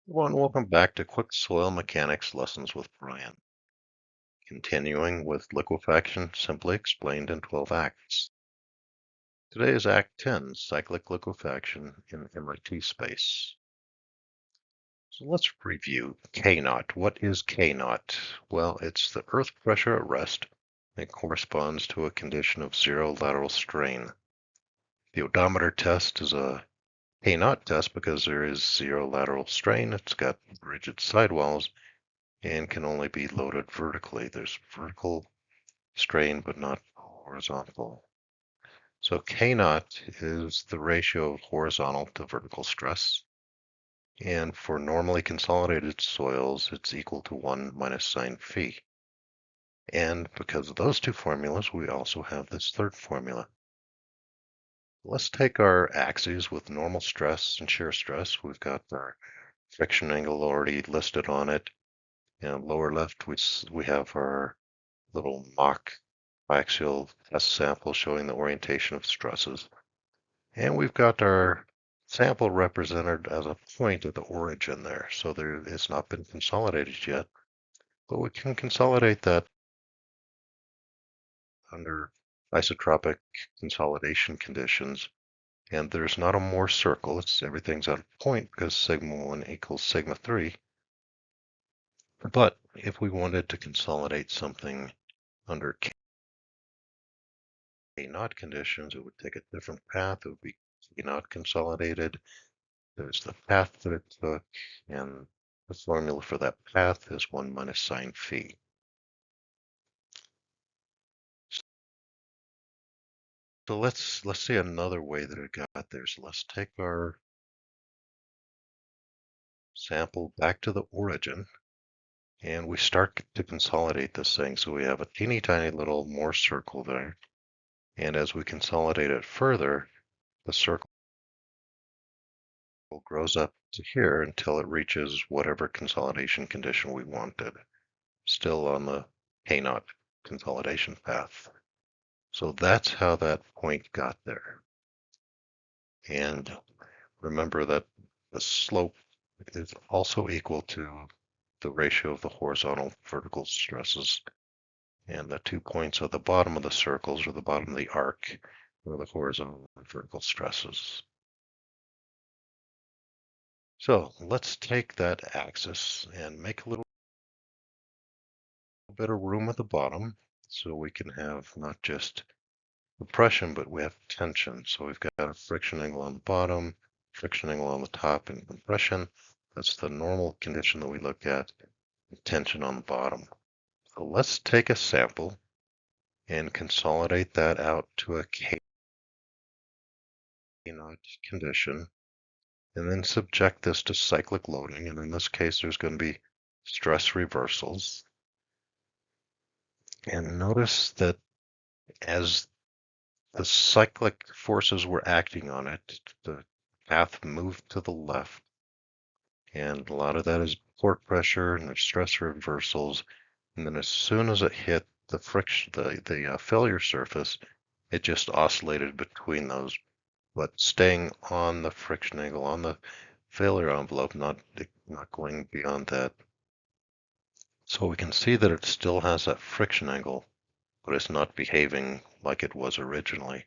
Everyone, welcome back to Quick Soil Mechanics Lessons with Brian. Continuing with liquefaction simply explained in 12 acts. Today is Act 10, Cyclic Liquefaction in MIT space. So let's review K-naught. What is K-naught? Well, it's the earth pressure at rest. It corresponds to a condition of zero lateral strain. The odometer test is a K-naught test because there is zero lateral strain. It's got rigid sidewalls and can only be loaded vertically. There's vertical strain, but not horizontal. So K naught is the ratio of horizontal to vertical stress. And for normally consolidated soils, it's equal to 1 minus sine phi. And because of those two formulas, we also have this third formula. Let's take our axes with normal stress and shear stress. We've got our friction angle already listed on it. And lower left, we have our little mock biaxial test sample showing the orientation of stresses. And we've got our sample represented as a point at the origin there. So it's not been consolidated yet, but we can consolidate that under isotropic consolidation conditions. And there's not a Moore circle. Everything's at a point because sigma 1 equals sigma 3. But if we wanted to consolidate something under K naught conditions, it would take a different path. It would be K naught consolidated. There's the path that it took, and the formula for that path is 1 minus sine phi. So let's see another way that it got there. So let's take our sample back to the origin, and we start to consolidate this thing. So we have a teeny tiny little Moore circle there. And as we consolidate it further, the circle grows up to here until it reaches whatever consolidation condition we wanted, still on the K-naught consolidation path. So that's how that point got there. And remember that the slope is also equal to the ratio of the horizontal vertical stresses. And the 2 points at the bottom of the circles or the bottom of the arc are the horizontal and vertical stresses. So let's take that axis and make a little bit of room at the bottom so we can have not just compression, but we have tension. So we've got a friction angle on the bottom, friction angle on the top, and compression. That's the normal condition that we look at, and tension on the bottom. So let's take a sample and consolidate that out to a K naught condition, and then subject this to cyclic loading. And in this case, there's going to be stress reversals. And notice that as the cyclic forces were acting on it, the path moved to the left. And a lot of that is port pressure and there's stress reversals. And then as soon as it hit the friction, the failure surface, it just oscillated between those, but staying on the friction angle on the failure envelope, not going beyond that. So we can see that it still has that friction angle, but it's not behaving like it was originally.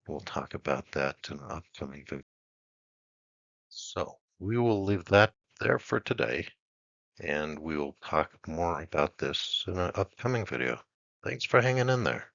We'll talk about that in an upcoming video. So we will leave that there for today, and we will talk more about this in an upcoming video. Thanks for hanging in there.